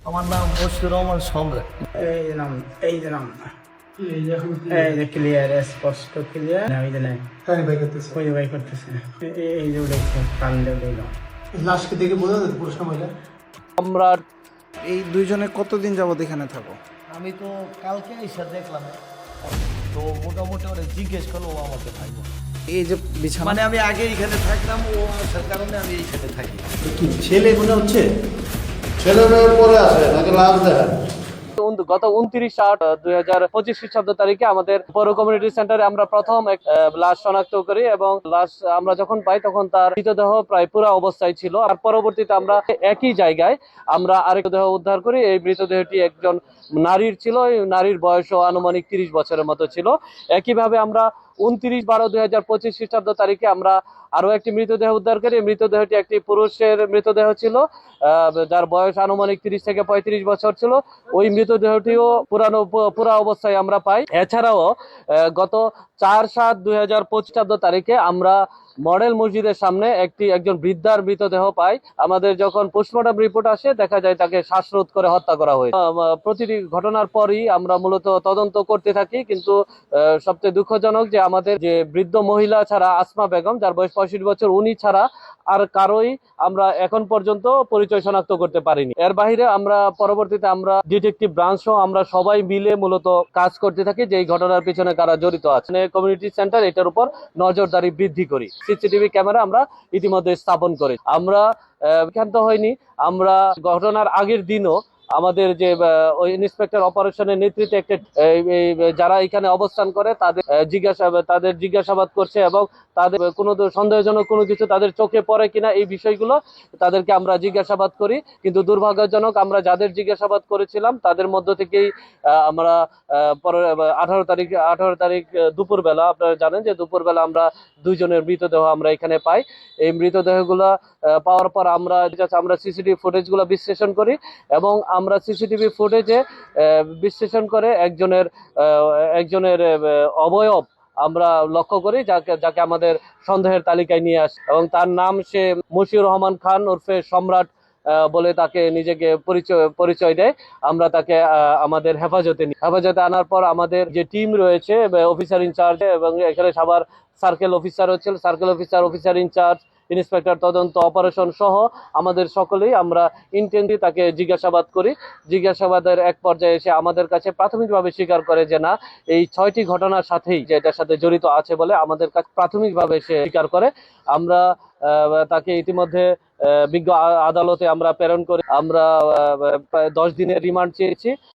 আমার নাম মশিউর রহমান সম্রাট। এই যে নাম এই যে নাম এই যে ক্লিয়ার স্পষ্ট ক্লিয়ার ওই যে নাই ভাই করতেছে। ওই যে ভাই করতেছে এই যে উঠেছে কান দিয়ে উঠে লাশকে দেখে বোঝা যায় পুরুষ না মহিলা? সম্রাট। এই দুইজনে কতদিন যাবত এখানে থাকো? আমি তো কালকে এসে দেখলাম, তো মোটামুটি ওরা জিজ্ঞেস করলো, ও আমাকে থাকবো। এই যে বিছানা, মানে আমি আগে এখানে থাকলাম, ও আসার কারণে আমি এইখানে থাকি। কি ছেলে মনে হচ্ছে? ছেলে পরে আসে নাকি লাশ দেখেন? গত 29/8/2025 খ্রিস্টাব্দ তারিখে আমাদের পৌর কমিউনিটি সেন্টারে আমরা প্রথম এক লাশ শনাক্ত করি এবং লাশ আমরা যখন পাই তখন তার মৃতদেহ প্রায় পুরা অবস্থায় ছিল। আর পরবর্তীতে আমরা একই জায়গায় আমরা আরেক দেহ উদ্ধার করি। এই মৃতদেহটি একজন নারীর ছিল। এই নারীর বয়সও আনুমানিক 30 বছরের মতো ছিল। একইভাবে আমরা 29/12/2025 খ্রিস্টাব্দ তারিখে আমরা আরো একটি মৃতদেহ উদ্ধার করি। মৃতদেহটি একটি পুরুষের মৃতদেহ ছিল, যার বয়স আনুমানিক 30 থেকে 35 বছর ছিল। ওই মৃতদেহটিও পুরা অবস্থায় আমরা পাই। এছাড়াও গত 4/7/2025 তারিখে আমরা মডেল মসজিদের সামনে একজন বৃদ্ধার মৃতদেহ পাই। আমাদের যখন পোস্টমর্টম রিপোর্ট আসে দেখা যায় তাকে শ্বাসরোধ করে হত্যা করা হয়েছে। প্রতিটি ঘটনার পরই আমরা মূলত তদন্ত করতে থাকি, কিন্তু সবচেয়ে দুঃখজনক যে আমাদের যে বৃদ্ধ মহিলা ছাড়া আসমা বেগম, যার বয়স 65 বছর, উনি ছাড়া আর কারোই আমরা এখন পর্যন্ত পরিচয় শনাক্ত করতে পারিনি। এর বাইরে আমরা পরবর্তীতে আমরা ডিটেকটিভ ব্রাঞ্চ সহ আমরা সবাই মিলে মূলত কাজ করতে থাকি যে এই ঘটনার পিছনে কারা জড়িত আছে। কমিউনিটি সেন্টার এটার উপর নজরদারি বৃদ্ধি করি। সিসিটিভি ক্যামেরা আমরা ইতিমধ্যে স্থাপন করি। আমরা ক্ষান্ত হয়নি। আমরা ঘটনার আগের দিনও আমাদের যে ওই ইন্সপেক্টর অপারেশনের নেতৃত্বে একটা যারা এখানে অবস্থান করে তাদের জিজ্ঞাসাবাদ করছে এবং তাদের কোনো সন্দেহজনক কোনো কিছু তাদের চোখে পড়ে কিনা এই বিষয়গুলো তাদেরকে আমরা জিজ্ঞাসাবাদ করি। কিন্তু দুর্ভাগ্যজনক আমরা যাদের জিজ্ঞাসাবাদ করেছিলাম তাদের মধ্য থেকেই আমরা 18 তারিখ দুপুরবেলা, আপনারা জানেন যে দুপুরবেলা আমরা দুইজনের মৃতদেহ আমরা এখানে পাই। এই মৃতদেহগুলো পাওয়ার পর আমরা সিসিটিভি ফুটেজগুলো বিশ্লেষণ করি এবং আমরা সিসিটিভি ফুটেজে বিশ্লেষণ করে একজনের অবয়ব আমরা লক্ষ্য করি, যাকে আমাদের সন্দেহের তালিকায় নিয়ে আসে এবং তার নাম সে মশিউর রহমান খান ওরফে সম্রাট বলে তাকে নিজেকে পরিচয় দেয়। আমরা তাকে আমাদের হেফাজতে আনার পর আমাদের যে টিম রয়েছে, অফিসার ইনচার্জ এবং এখানে সবার সার্কেল অফিসার হচ্ছে অফিসার ইনচার্জ, ইন্সপেক্টর তদন্ত অপারেশন সহ আমাদের সকলেই আমরা ইন্টেন্সলি তাকে জিজ্ঞাসাবাদ করি। জিজ্ঞাসাবাদের এক পর্যায়ে এসে আমাদের কাছে প্রাথমিকভাবে স্বীকার করে যে না, এই 6টি ঘটনার সাথেই যে এটার সাথে জড়িত আছে বলে আমাদের কাছে প্রাথমিকভাবে সে স্বীকার করে। আমরা তাকে ইতিমধ্যে বিজ্ঞ আদালতে আমরা প্রেরণ করি। আমরা 10 দিনের রিমান্ড চেয়েছি।